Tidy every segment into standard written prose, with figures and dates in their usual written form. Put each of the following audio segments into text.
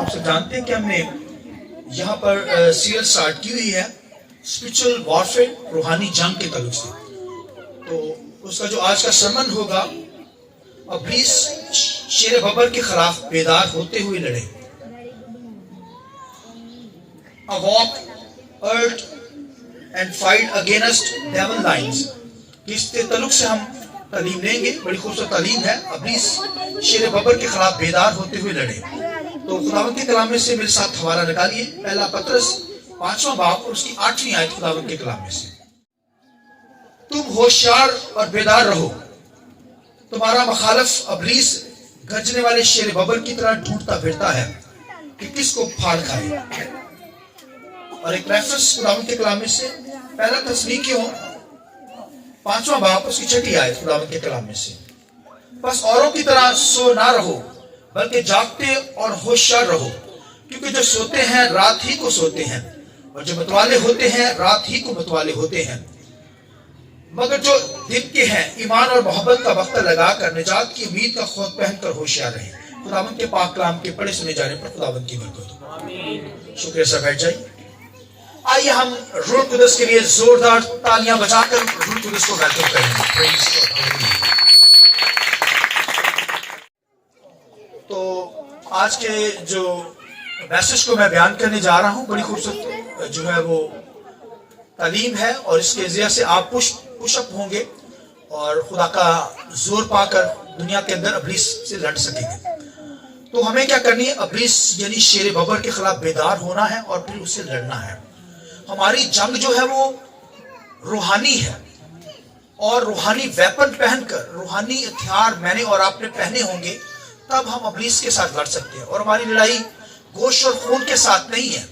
آپ سب جانتے ہیں کہ ہم نے یہاں پر سیریل سٹارٹ کی ہوئی ہے اسپرچل وارفیئر، روحانی جنگ کے تعلق سے. تو اس کا جو آج کا سرمن ہوگا، ابلیس شیر ببر کے خلاف بیدار ہوتے ہوئے لڑے. A walk, earth and fight against devil lines. اس کے تعلق سے ہم تعلیم لیں گے. بڑی خوبصورت تعلیم ہے. ابلیس شیر ببر کے خلاف بیدار ہوتے ہوئے لڑے. تو خداوند کے کلام میں سے میرے ساتھ حوالہ نکالیے. پہلا پطرس 5واں باب اور اس کی 8ویں آیت خداوند کے کلام میں سے. تم ہوشیار اور بیدار رہو. تمہارا مخالف ابلیس گرجنے والے شیر ببر کی طرح ڈھونڈتا پھرتا ہے کہ کس کو پھاڑ کھائے. اور ایک ریفرنس خداوند کے کلام میں سے پہلا تسلیکیوں 5واں باب اس کی 6 آیت خداوند کے کلام میں سے. بس اوروں کی طرح سو نہ رہو بلکہ جاگتے اور ہوشیار رہو، کیونکہ جو سوتے ہیں رات ہی کو سوتے ہیں اور جو متوالے ہوتے ہیں رات ہی کو متوالے ہوتے ہیں. مگر جو دن کے ہیں ایمان اور محبت کا وقت لگا کر نجات کی امید کا خوف پہن کر ہوشیار رہیں. خداوند کے پاک کلام کے پڑھے سنے جانے پر خداوند کی برکت. شکریہ سر. بیٹھ جائیے. آئیے ہم روح القدس کے لیے زوردار تالیاں بجا کر روح القدس کو ویلکم کریں. تو آج کے جو میسج کو میں بیان کرنے جا رہا ہوں، بڑی خوبصورت جو ہے وہ تعلیم ہے، اور اس کے ذریعے سے آپ پش اپ ہوں گے اور خدا کا زور پا کر دنیا کے اندر ابلیس سے لڑ سکیں گے. تو ہمیں کیا کرنی ہے؟ ابلیس یعنی شیر ببر کے خلاف بیدار ہونا ہے اور پھر اسے لڑنا ہے. ہماری جنگ جو ہے وہ روحانی ہے، اور روحانی ویپن پہن کر، روحانی ہتھیار میں نے اور آپ نے پہنے ہوں گے، تب ہم ابلیس کے ساتھ لڑ سکتے ہیں. اور ہماری لڑائی گوشت اور خون کے ساتھ نہیں ہے.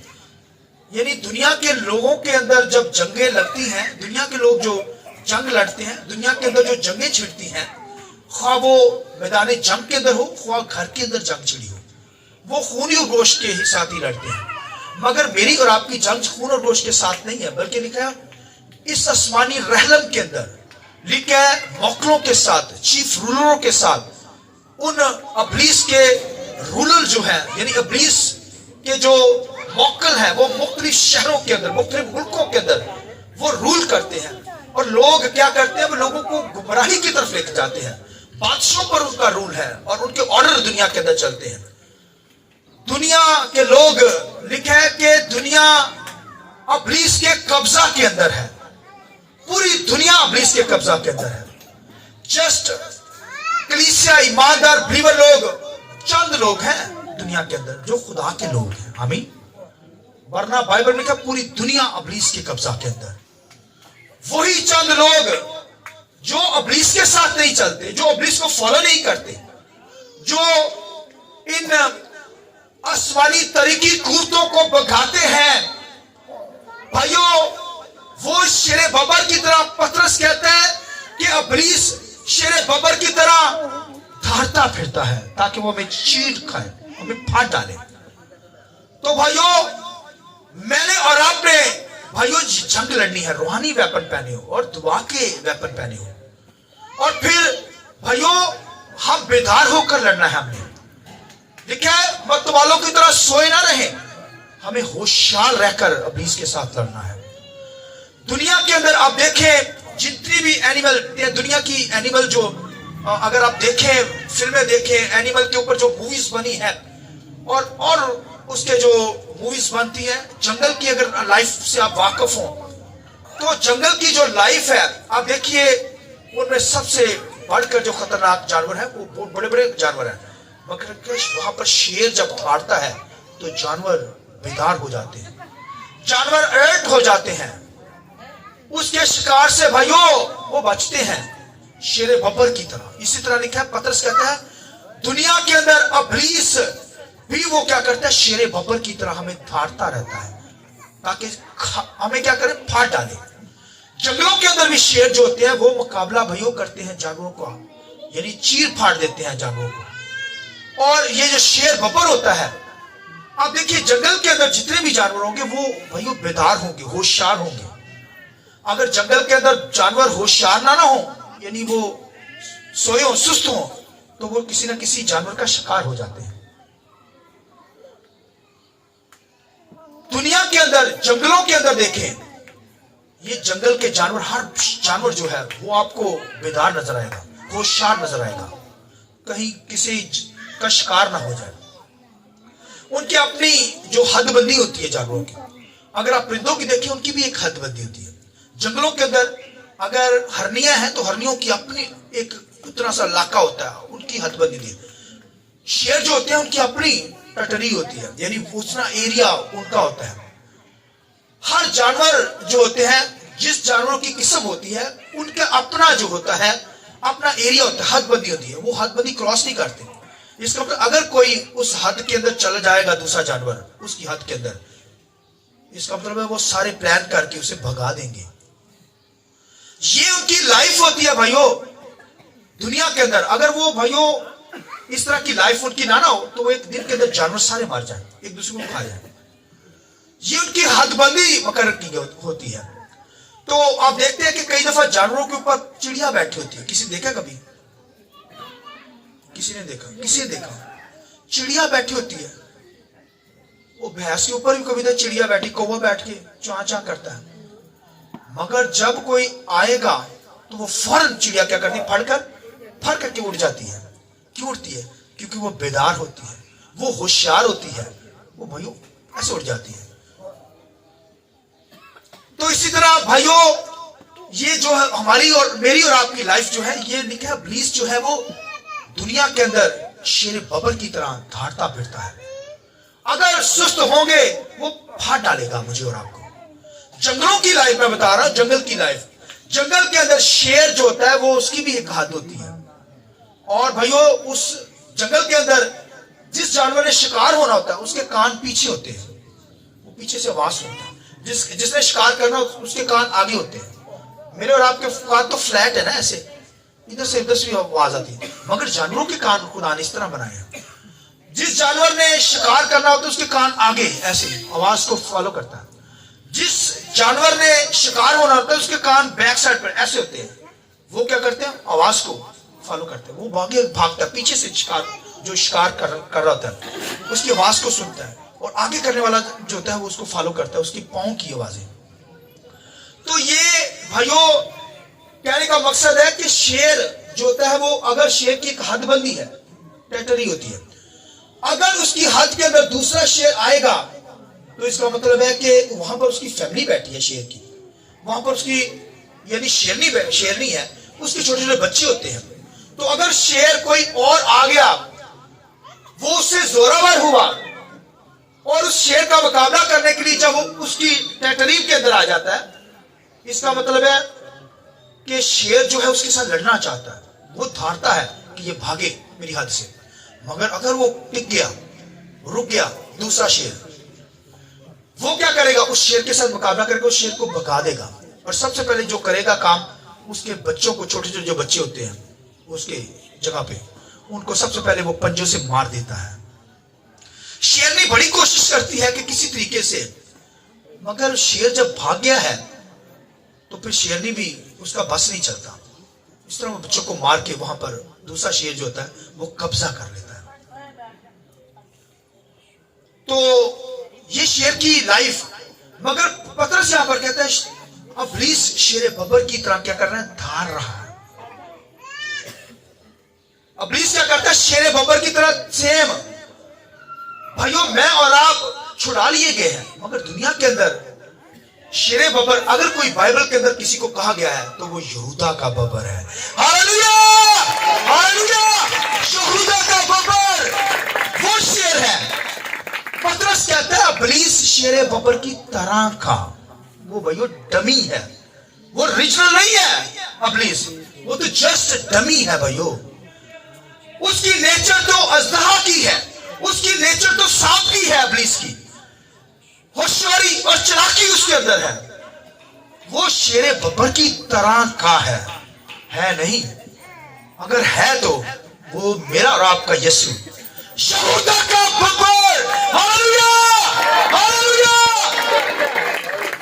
یعنی دنیا کے لوگوں کے اندر جب جنگیں لگتی ہیں، دنیا کے لوگ جو جنگ لڑتے ہیں، دنیا کے اندر جو جنگیں چھڑتی ہیں، خواہ وہ میدان جنگ کے اندر ہو، خواہ گھر کے اندر جنگ چھڑی ہو، وہ خونی اور گوشت کے ساتھ ہی لڑتے ہیں. مگر میری اور آپ کی جنگ خون اور گوشت کے ساتھ نہیں ہے، بلکہ لکھا ہے اس آسمانی رحلم کے اندر، لکھا ہے موکلوں کے ساتھ، چیف رولروں کے ساتھ. ان ابلیس کے رولر جو ہیں، یعنی ابلیس کے جو موکل ہیں، وہ مختلف شہروں کے اندر، مختلف ملکوں کے اندر وہ رول کرتے ہیں. اور لوگ کیا کرتے ہیں؟ وہ لوگوں کو گمراہی کی طرف لے کے جاتے ہیں. بادشاہوں پر ان کا رول ہے اور ان کے آرڈر دنیا کے اندر چلتے ہیں. دنیا کے لوگ، لکھا ہے کہ دنیا ابلیس کے قبضہ کے اندر ہے. پوری دنیا ابلیس کے قبضہ کے اندر ہے. جسٹ کلیسیا ایماندار بلیور لوگ چند لوگ ہیں دنیا کے اندر جو خدا کے لوگ ہیں. آمین. ورنہ بائبل میں کہا پوری دنیا ابلیس کے قبضہ کے اندر. وہی چند لوگ جو ابلیس کے ساتھ نہیں چلتے، جو ابلیس کو فالو نہیں کرتے، جو ان آسمانی طریقی قوتوں کو بگاتے ہیں، بھائیو، وہ شیر ببر کی طرح پطرس کہتا ہے کہ ابلیس شیر ببر کی طرح دھاڑتا پھرتا ہے تاکہ وہ ہمیں چیر کھائے، ہمیں پھاڑ ڈالے. تو بھائیو، میں نے اور آپ نے بھائیو جنگ لڑنی ہے. روحانی ویپن پہنے ہو اور دعا کے ویپن پہنے ہو، اور پھر بھائیو ہم بیدار ہو کر لڑنا ہے. ہم نے لکھا ہے مت والوں کی طرح سوئے نہ رہیں، ہمیں ہوشیار رہ کر ابلیس کے ساتھ لڑنا ہے. دنیا کے اندر آپ دیکھیں جتنی بھی اینیمل، دنیا کی اینیمل جو اگر آپ دیکھیں، فلمیں دیکھیں، اینیمل کے اوپر جو موویز بنی ہے، اور اس کے جو موویز بنتی ہیں جنگل کی، اگر لائف سے آپ واقف ہوں تو جنگل کی جو لائف ہے آپ دیکھیے، ان میں سب سے بڑھ کر جو خطرناک جانور ہے وہ بہت بڑے بڑے جانور ہیں. مگر وہاں پر شیر جب دھاڑتا ہے تو جانور بیدار ہو جاتے ہیں، جانور الرٹ ہو جاتے ہیں. اس کے شکار سے بھائیو وہ بچتے ہیں شیر ببر کی طرح. اسی طرح لکھا ہے، پطرس کہتا ہے دنیا کے اندر ابلیس بھی وہ کیا کرتا ہے؟ شیر ببر کی طرح ہمیں دھاڑتا رہتا ہے تاکہ ہمیں کیا کرے؟ پھاڑ ڈالے. جنگلوں کے اندر بھی شیر جو ہوتے ہیں وہ مقابلہ بھائیو کرتے ہیں جانوروں کو، یعنی چیر پھاڑ دیتے ہیں جانوروں کو. اور یہ جو شیر ببر ہوتا ہے، آپ دیکھیے جنگل کے اندر جتنے بھی جانور ہوں گے وہ بھائیو بیدار ہوں گے، ہوشیار ہوں گے. اگر جنگل کے اندر جانور ہوشیار نہ ہوں، یعنی وہ سوئے ہوں، سست ہوں، تو وہ کسی نہ کسی جانور کا شکار ہو جاتے ہیں. दुनिया के अंदर, जंगलों के अंदर देखें, ये जंगल के जानवर, हर जानवर जो है वो आपको बेदार नजर आएगा, होशियार नजर आएगा, कहीं किसी का शिकार ना हो जाए। उनकी अपनी जो हदबंदी होती है जानवरों की। अगर आप परिंदों की देखें, उनकी भी एक हदबंदी होती है। जंगलों के अंदर अगर हरनियां हैं तो हरनियों की अपनी एक इतना सा इलाका होता है, उनकी हदबंदी होती है। शेर जो होते हैं उनकी अपनी टटरी होती है, यानी उतना एरिया उनका होता है। हर जानवर जो होते हैं, जिस जानवरों की किस्म होती है, उनका अपना जो होता है, अपना एरिया होता है, हदबंदी होती है। वो हदबंदी क्रॉस नहीं करते। इसका मतलब अगर कोई उस हद के अंदर चला जाएगा, दूसरा जानवर उसकी हद के अंदर, इसका मतलब है वो सारे प्लान करके उसे भगा देंगे। ये उनकी लाइफ होती है भाइयों दुनिया के अंदर। अगर वो भाइयों इस तरह की लाइफ उनकी ना हो तो वो एक दिन के अंदर जानवर सारे मार जाए, एक दूसरे को खा जाए। ये उनकी हदबंदी मुकर्रर की होती है। तो आप देखते हैं कि कई दफा जानवरों के ऊपर चिड़िया बैठी होती है। किसी देखा कभी? किसी ने देखा? किसी ने देखा? चिड़िया बैठी होती है। वो भैंस के ऊपर भी कभी तो चिड़िया बैठी, कौवा बैठ के चां चां करता है। मगर जब कोई आएगा तो वो फौरन चिड़िया क्या करती है, फड़ करके उड़ जाती है। क्यों उड़ती है? क्योंकि वो बेदार होती है, वो होशियार होती है, वो भाइयों ऐसे उड़ जाती है। तो इसी तरह भाइयों ये जो है हमारी और मेरी और आपकी लाइफ जो है, ये लिखा इब्लीस जो है वो दुनिया के अंदर शेर बबर की तरह धाड़ता फिरता है। अगर सुस्त होंगे वो फाड़ डालेगा मुझे और आपको। जंगलों की लाइफ मैं बता रहा हूं, जंगल की लाइफ। जंगल के अंदर शेर जो होता है वो उसकी भी एक हद होती है। और भाइयों उस जंगल के अंदर जिस जानवर ने शिकार होना होता है उसके कान पीछे होते हैं, वो पीछे से आवाज सुनता है। जिसने शिकार करना उसके कान आगे होते हैं। मेरे और आपके कान तो फ्लैट है ना, ऐसे इधर से भी आवाज आती है। मगर जानवरों के कान खुदा ने इस तरह बनाए हैं, जिस जानवर ने शिकार करना होता है उसके कान आगे ऐसे आवाज को फॉलो करता है। जिस जानवर ने शिकार होना होता है उसके कान बैक साइड पर ऐसे होते हैं। वो क्या करते हैं? आवाज को फॉलो करते हैं। वो भागता है पीछे से, जो शिकार कर रहा होता है उसकी आवाज को सुनता है, और आगे करने वाला जो होता है वो उसको फॉलो करता है, उसकी पाँव की आवाजें। तो ये भाइयों कहने का मकसद है कि शेर जो होता है वो, अगर शेर की एक हदबंदी है, टेरिटरी होती है, अगर उसकी हद के अंदर दूसरा शेर आएगा तो इसका मतलब है कि वहां पर उसकी फैमिली बैठी है शेर की, वहां पर उसकी यानी शेरनी है, उसके छोटे छोटे बच्चे होते हैं। तो अगर शेर कोई और आ गया, वो उससे जोरावर हुआ, और उस शेर का मुकाबला करने के लिए जब वो उसकी टेरिटरी के अंदर आ जाता है, इसका मतलब है कि शेर जो है उसके साथ लड़ना चाहता है, वो धारता है कि ये भागे मेरी हद से। मगर अगर वो टिक गया, रुक गया, दूसरा शेर, वो क्या करेगा? उस शेर के साथ मुकाबला करके उस शेर को भगा देगा। और सबसे पहले जो करेगा काम, उसके बच्चों को, छोटे छोटे जो बच्चे होते हैं उसके जगह पे, उनको सबसे पहले वो पंजों से मार देता है। शेरनी बड़ी कोशिश करती है कि किसी तरीके से, मगर शेर जब भाग गया है तो फिर शेरनी भी उसका बस नहीं चलता। इस तरह वो बच्चों को मार के वहां पर दूसरा शेर जो होता है वो कब्जा कर लेता है। तो ये शेर की लाइफ। मगर पतरस यहां पर कहता है इब्लीस शेर बबर की तरह क्या कर रहा है? धार रहा है। इब्लीस क्या करता है? शेर बबर की तरह सेम। भाइयों मैं और आप छुड़ा लिए गए हैं, मगर दुनिया के अंदर शेर बबर, अगर कोई बाइबल के अंदर किसी को कहा गया है तो वो यहूदा का बबर है। हालेलुया! हालेलुया! यहूदा का बबर वो शेर है। पतरस कहता है इब्लीस शेर बबर की तरह का। वो भाइयों डमी है, वो ओरिजिनल नहीं है इब्लीस, वो तो जस्ट डमी है भाइयों। उसकी नेचर तो अजदहा की है, उसकी नेचर तो सांप की है, इब्लीस की होशियारी और चालाकी उसके अंदर है। वो शेर बबर की तरह का है नहीं। अगर है तो वो मेरा और आपका यीशु यहूदा का बबर। हालेलुया! हालेलुया!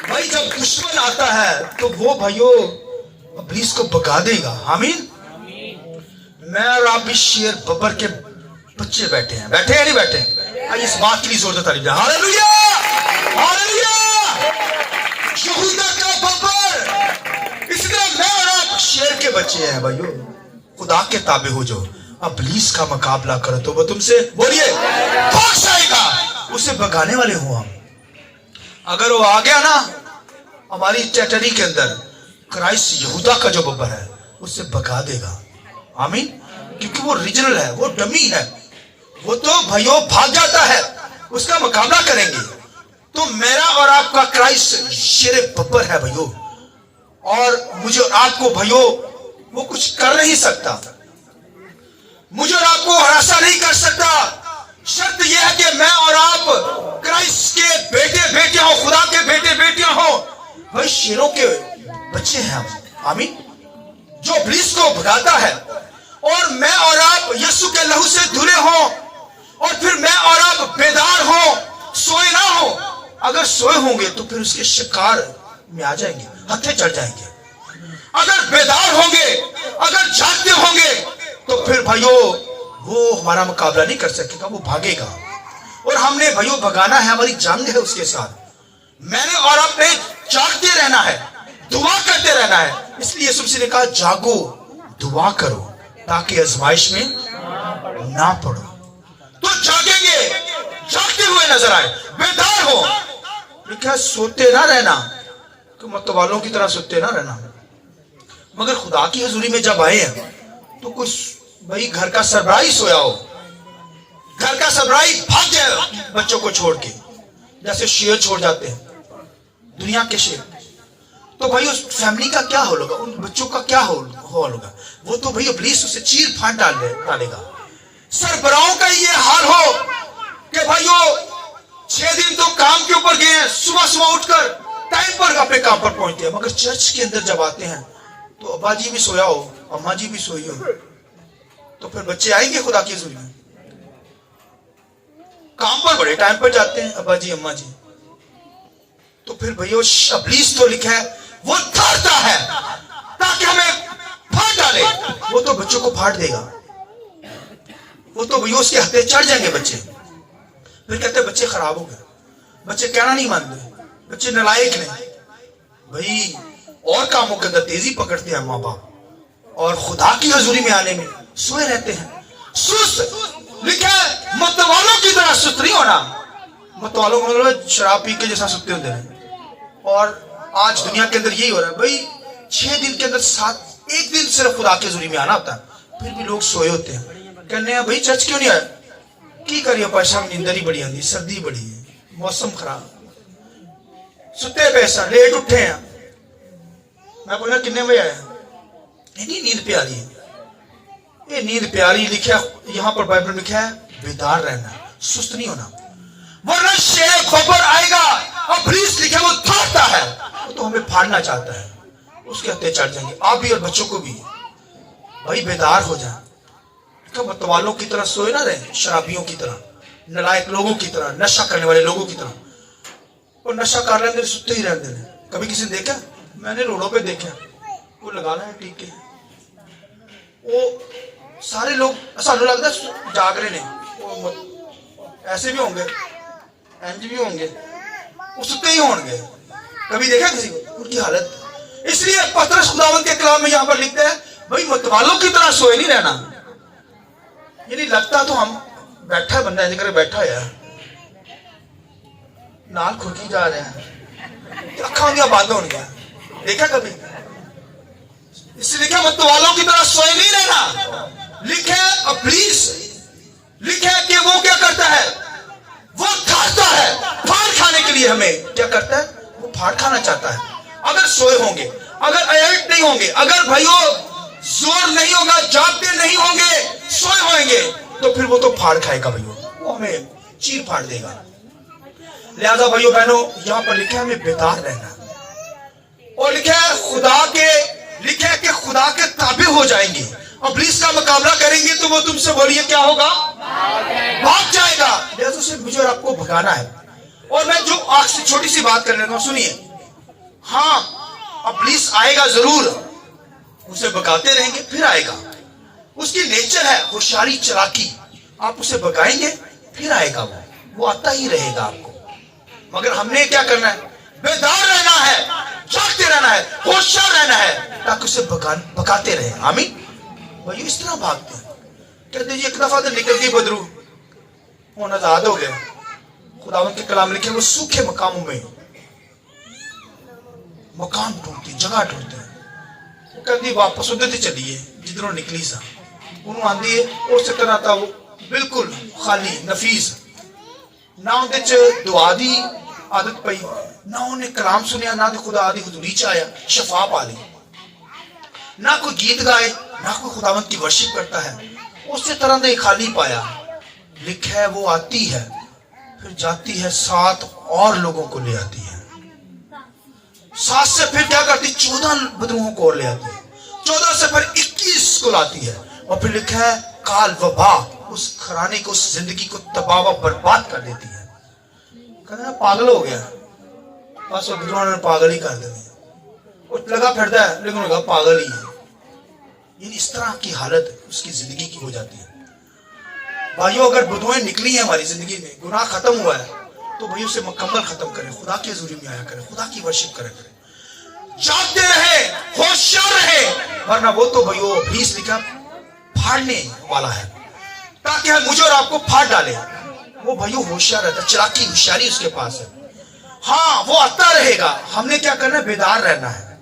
भाई जब दुश्मन आता है तो वो भाइयों इब्लीस को भगा देगा। आमीन। मैं और आप भी शेर बबर के बच्चे बैठे हैं, बैठे हैं नहीं बैठे? इस बात के लिए जोरदार तारीफ। हालेलुया! हालेलुया। यहूदा का बब्बर। इसी तरह मैं और आप शेर के बच्चे हैं भाइयों, खुदा के ताबे हो जो इब्लीस का मुकाबला करो तो वो तुमसे बोलिए भाग जाएगा। उसे भगाने वाले हो हम। अगर वो आ गया ना हमारी टेरिटरी के अंदर, क्राइस्ट यहूदा का जो बब्बर है उससे भगा देगा। आमीन। क्योंकि वो रीजनल है, वो डमी है, वो तो भाइयों भाग जाता है, उसका मुकाबला करेंगे। तो मेरा और आपका क्राइस्ट शेर बब्बर है भाइयों, और मुझे और आपको भाइयों वो कुछ कर नहीं सकता, मुझे और आपको हरासा नहीं कर सकता। शर्त यह है कि मैं और आप क्राइस्ट के बेटे बेटियां हो, खुदा के बेटे बेटियां हो। भाई शेरों के बच्चे हैं हम। आमीन। जो इब्लीस को भगाता है, और मैं और आप यीशु के लहू से धुले हो, और फिर मैं और आप बेदार हो, सोए ना हो। अगर सोए होंगे तो फिर उसके शिकार में आ जाएंगे, हत्थे चढ़ जाएंगे। अगर बेदार होंगे, अगर जागते होंगे, तो फिर भाइयों वो हमारा मुकाबला नहीं कर सकेगा, वो भागेगा। और हमने भाइयों भगाना है, हमारी जंग है उसके साथ। मैंने और आपने जागते रहना है, दुआ करते रहना है। इसलिए यीशु मसीह ने कहा जागो, दुआ करो, ताकि आजमाइश में ना पड़ो। तो जागेंगे, जागते हुए नजर आए, बेदार हो। लिखा सोते ना रहना, तो मत वालों की तरह सोते ना रहना। मगर खुदा की हजूरी में जब आए हैं तो कुछ भाई घर का सरबराही सोया हो, घर का सरबराही भाग जाए बच्चों को छोड़ के, जैसे शेर छोड़ जाते हैं दुनिया के शेर। तो भाई उस फैमिली का क्या हाल होगा, उन बच्चों का क्या हाल होगा? वो तो भाई इब्लीस उसे चीर फाड़ डालेगा। सरबराहों का ये हाल हो कि भाइयों 6 दिन तो काम के ऊपर गए हैं, सुबह सुबह उठकर टाइम पर अपने काम पर पहुंचते हैं, मगर चर्च के अंदर जब आते हैं तो अब्बा जी भी सोया हो, अम्मा जी भी सोई हो, तो फिर बच्चे आएंगे खुदा की हजूरी में? काम पर बड़े टाइम पर जाते हैं अब्बा जी अम्मा जी, तो फिर भैया इब्लीस तो लिखा है वो डरता है ताकि हमें फाड़ डाले। वो तो बच्चों को फाड़ देगा, वो तो भैया उसके हत्थे चढ़ जाएंगे बच्चे। फिर कहते बच्चे खराब हो गए, बच्चे कहना नहीं मानते, बच्चे नालायक नहीं। भाई और कामों के अंदर तेजी पकड़ते हैं माँ बाप, और खुदा की हजूरी में आने में सोए रहते हैं, सुस्त। लिखा है मतवालों की तरह सुस्त नहीं होना। मतवालों को मतलब शराब पी के जैसा सुते होते हैं। और आज दुनिया के अंदर यही हो रहा है भाई, 6 दिन के अंदर 1 दिन सिर्फ खुदा की हजूरी में आना होता है, फिर भी लोग सोए होते हैं। कहने हैं भाई चर्च क्यों नहीं आए? की करिए पैसा, नींदर ही बड़ी आती, सर्दी बड़ी है, मौसम खराब, सुते पैसा, लेट उठे हैं। मैं बोला कितने बजे आया? नहीं नींद प्यारी है, ये नींद प्यारी। लिखा यहाँ पर बाइबल में लिखा है बेदार रहना, सुस्त नहीं होना, वरना शेर बब्बर आएगा। इब्लीस लिखा वो फाड़ता है, वो तो हमें फाड़ना चाहता है, उसके हत्थे चढ़ जाएंगे। आप भी और बच्चों को भी भाई बेदार हो जाए, मतवालों की तरह सोए ना रहे, शराबियों की तरह, नालायक लोगों की तरह, नशा करने वाले लोगों की तरह। और नशा कर लेंगे सुते ही रहते हैं। कभी किसी ने देखा? मैंने रोडों पे देखा, वो लगा रहे हैं टीके, वो सारे लोग सानू लगता जाग रहे ने, ऐसे भी होंगे, इंज भी होंगे, वो सुते ही होंगे। कभी देखा किसी को उनकी हालत? इसलिए पतरस खुदावंद के कलाम में यहाँ पर लिखता है भाई मतवालों की तरह सोए नहीं रहना। यानी लगता तो हम बैठा बंदा ऐसे करे बैठा है, नाल खुरकी जा रहे हैं, अखा उनकी बंद हो गया। देखा कभी? इसलिए लिखा मतवालों की तरह सोए नहीं रहना। लिखे इब्लीस, लिखे कि वो क्या करता है, वो खाता है फाड़ खाने के लिए। हमें क्या करता है? वो फाड़ खाना चाहता है। अगर सोए होंगे, अगर अलर्ट नहीं होंगे, अगर भाइयों जोर नहीं होगा, जागते नहीं होंगे, सोए होंगे, तो फिर वो तो फाड़ खाएगा भाइयों, वो हमें चीर फाड़ देगा। लिहाजा भाइयों बहनों यहाँ पर लिखा है हमें बेदार रहना, और लिखा है कि खुदा के ताबे हो जाएंगे। इब्लीस का मुकाबला करेंगे तो वो तुमसे बोलिए क्या होगा? भाग जाएगा। लिहाजा से मुझे और आपको भगाना है। और मैं जो आपसे छोटी सी बात कर लेता हूं, सुनिए। हाँ इब्लीस आएगा जरूर, उसे भगाते रहेंगे फिर आएगा, उसकी नेचर है होशियारी चालाकी। आप उसे भगाएंगे फिर आएगा, वो आता ही रहेगा आपको। मगर हमने क्या करना है? बेदार रहना है, जागते रहना है, होशियार रहना है, ताकि उसे भगाते रहे। आमीन। भाई इस तरह भागते हैं, कहते जी एक दफा तो निकल गई बदरू, वो आजाद हो गया। खुदावंद के कलाम लिखे वो सूखे मकामों में मकान ढूंढते, जगह ढूंढते हैं। वो कहती वापस उधर से चलिए जिधरों निकली सा, उन्होंने आंदी है उस तरह था वो बिल्कुल खाली नफीस ना उनके च दुआ दी आदत पई, ना उन्हें कलाम सुनिया, ना तो खुदा दी हुजूरी च आया, शफा पा ली, ना कोई गीत गाए, ना कोई खुदावंद की वर्शिप करता है। उसी तरह ने खाली पाया। लिखा है वो आती है, फिर जाती है, 7 और लोगों को ले आती है, 7 से फिर क्या करती, 14 बदरूहों को और ले आती है, 14 से फिर 21 को लाती है, और फिर लिखा है काल वबा उस घराने को, उस जिंदगी को तबाह व बर्बाद कर देती है। कहते हैं पागल हो गया, बस वो बदरूहों ने पागल ही कर दिया, वो लगा फिरता है लेकिन लगा पागल ही है। ये इस तरह की हालत उसकी जिंदगी की हो जाती है। भाइयों अगर बदुआएं निकली हैं हमारी जिंदगी में, गुनाह खत्म हुआ है, तो भाई उसे मुकम्मल खत्म करें, खुदा की हजूरी में आया करें, खुदा की वर्शिप करें, जागते रहे, होशियार रहे, वरना वो तो भाइयों इब्लीस लिखा फाड़ने वाला है, ताकि हम मुझे और आपको फाड़ डाले। वो भाइयों होशियार रहता, चालाकी होशियारी उसके पास है। हाँ वो आता रहेगा, हमने क्या करना है? बेदार रहना है।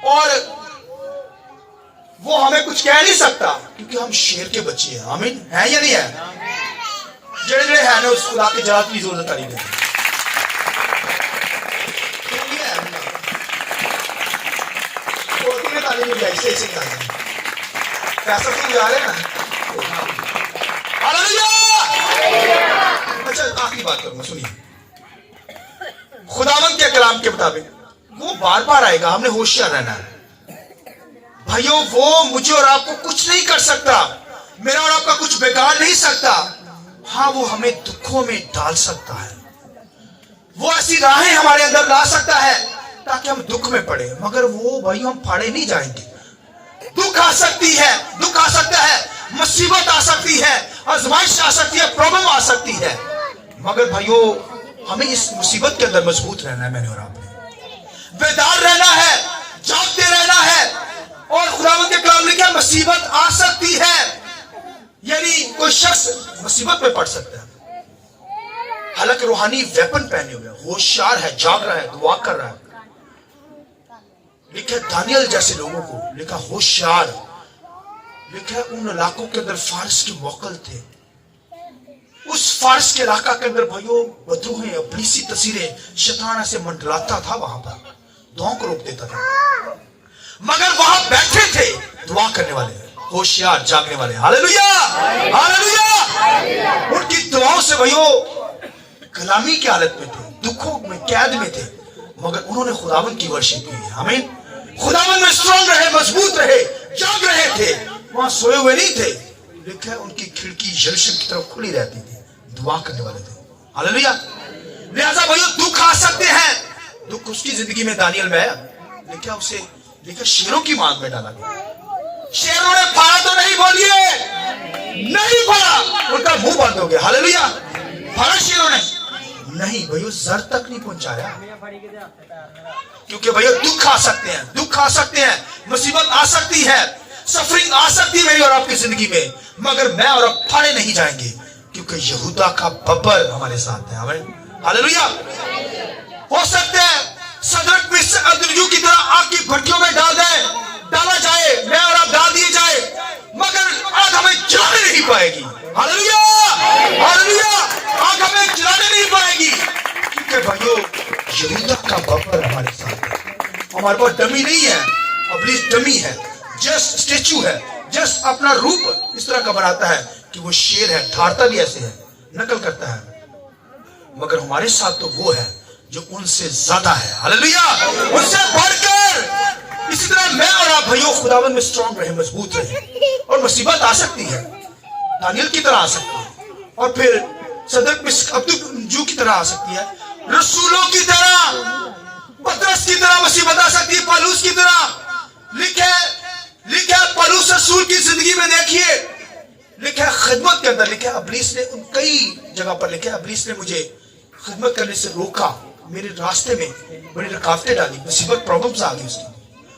और वो हमें कुछ कह नहीं सकता क्योंकि हम शेर के बच्चे हैं। आमीन है या नहीं है? जड़े जड़े है ना उस खुदा की जलाल की जरूरत नहीं है। ऐसे ऐसे पैसा तो जा रहे ना। अच्छा आखिरी बात करूंगा, सुनिए। खुदावंद के कलाम के मुताबिक वो बार बार आएगा, हमने होशियार रहना है। भाइयों वो मुझे और आपको कुछ नहीं कर सकता, मेरा और आपका कुछ बिगाड़ नहीं सकता। हाँ वो हमें दुखों में डाल सकता है, वो ऐसी राहें हमारे अंदर ला सकता है ताकि हम दुख में पड़े, मगर वो भाइयों हम फाड़े नहीं जाएंगे। दुख आ सकती है, दुख आ सकता है, मुसीबत आ सकती है, आजमाइश आ सकती है, प्रॉब्लम आ सकती है, मगर भाइयों हमें इस मुसीबत के अंदर मजबूत रहना है। मैंने और आपने बेदार रहना है, जागते रहना है। और खुदावंद के कलाम लिखा मुसीबत आ सकती है, यानी कोई शख्स मुसीबत में पड़ सकता है, हालांकि रूहानी वेपन पहने हुए, होशियार है, जाग रहा है, दुआ कर रहा है। लिखा दानियल जैसे लोगों को लिखा होशियार, लिखा उन इलाकों के अंदर फारस के मोकल थे, उस फारस के इलाका के अंदर भाइयों बदरूहें, इब्लीसी तस्वीरें, शैतान से मंडलाता था, वहां पर दुआओं को रोक देता था, मगर वहां बैठे थे दुआ करने वाले, होशियार, जागने वाले। Hallelujah hallelujah. उनकी दुआओं से भाइयों गुलामी की हालत में थे, दुखों में, कैद में थे, मगर उन्होंने खुदावंद की वर्शिप की है। हमें खुदावंद में स्ट्रांग रहे, मजबूत रहे, जाग रहे थे, वहां सोए हुए नहीं थे। लिखा है उनकी खिड़की यरूशलेम की तरफ खुली रहती थी, दुआ करने वाले थे। हालेलुया। लिहाजा भाइयों दुख आ सकते हैं, दुख उसकी जिंदगी में दानियल में आया, लिखा उसे लिखा शेरों की मांग में डाला गया। शेरों ने फाड़ा तो नहीं, बोलिए नहीं फाड़ा, उनका मुंह बंद हो गया। हालेलुया। फाड़ा शेरों ने नहीं भैया, जर तक नहीं पहुंचाया, क्योंकि भैया दुख आ सकते हैं, दुख आ सकते हैं, मुसीबत आ सकती है, सफरिंग आ सकती है मेरी और आपकी जिंदगी में, मगर मैं और आप फाड़े नहीं जाएंगे क्योंकि यहूदा का बब्बर हमारे साथ है। हमें हालेलुया। हो सकता है सदरक मिस्र अब्दुल्लाह की तरह आग की भट्टियों में डाला जाए, मैं और आप डाल दिए जाए, मगर आग हमें जलाने नहीं पाएगी। Hallelujah hallelujah. आग हमें जलाने नहीं पाएगी क्योंकि भाइयों यहूदा का बब्बर हमारे साथ है। हमारे पास डमी नहीं है, इब्लीस डमी है, जस्ट स्टेचू है, जस्ट अपना रूप इस तरह का बनाता है कि वो शेर है, ठाड़ता भी ऐसे है, नकल करता है, मगर हमारे साथ तो वो है जो उनसे ज्यादा है। हालेलुया। उससे बढ़कर। इसी तरह मैं और आप भाइयों खुदावंद में स्ट्रांग रहे, मजबूत रहे, और मुसीबत आ सकती है, दानियल की तरह आ सकती है, और फिर सदरक मिस्र अब्दुल्लाह की तरह आ सकती है, रसूलों की तरह, पतरस की तरह मुसीबत आ सकती है, पौलुस की तरह। लिखे पौलुस रसूल की जिंदगी में देखिए, लिखा है खिदमत के अंदर, लिखा है इब्लीस ने, उन कई जगह पर लिखा है इब्लीस ने मुझे खिदमत करने से रोका, मेरे रास्ते में बड़ी रुकावटें डाली, मुसीबत प्रॉब्लम्स आ गई उसकी।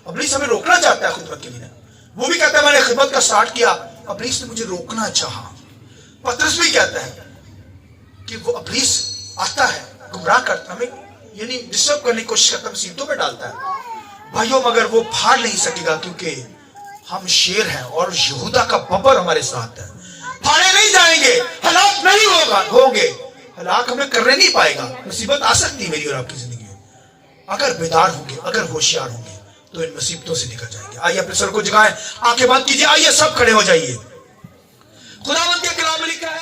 इब्लीस हमें रोकना चाहता है खिदमत के लिए। वो भी कहता है मैंने खिदमत का स्टार्ट किया, इब्लीस ने मुझे रोकना चाहा। पतरस भी कहता है कि वो इब्लीस आता है, गुमराह करता, हमें यानी डिस्टर्ब करने की कोशिश करता है, मुसीबतों में डालता है। भाइयों मगर वो फाड़ नहीं सकेगा क्योंकि हम शेर हैं और यहूदा का बब्बर हमारे साथ है। फाड़े नहीं जाएंगे, हलाक नहीं होंगे, हलाक हमें करने नहीं पाएगा। मुसीबत आ सकती है मेरी और आपकी जिंदगी में, अगर बेदार होंगे, अगर होशियार होंगे तो इन मुसीबतों से निकल जाएंगे। आइए अपने सर को झुकाएं, आंखें बंद कीजिए, आइए सब खड़े हो जाइए। खुदावंद के कलाम में लिखा है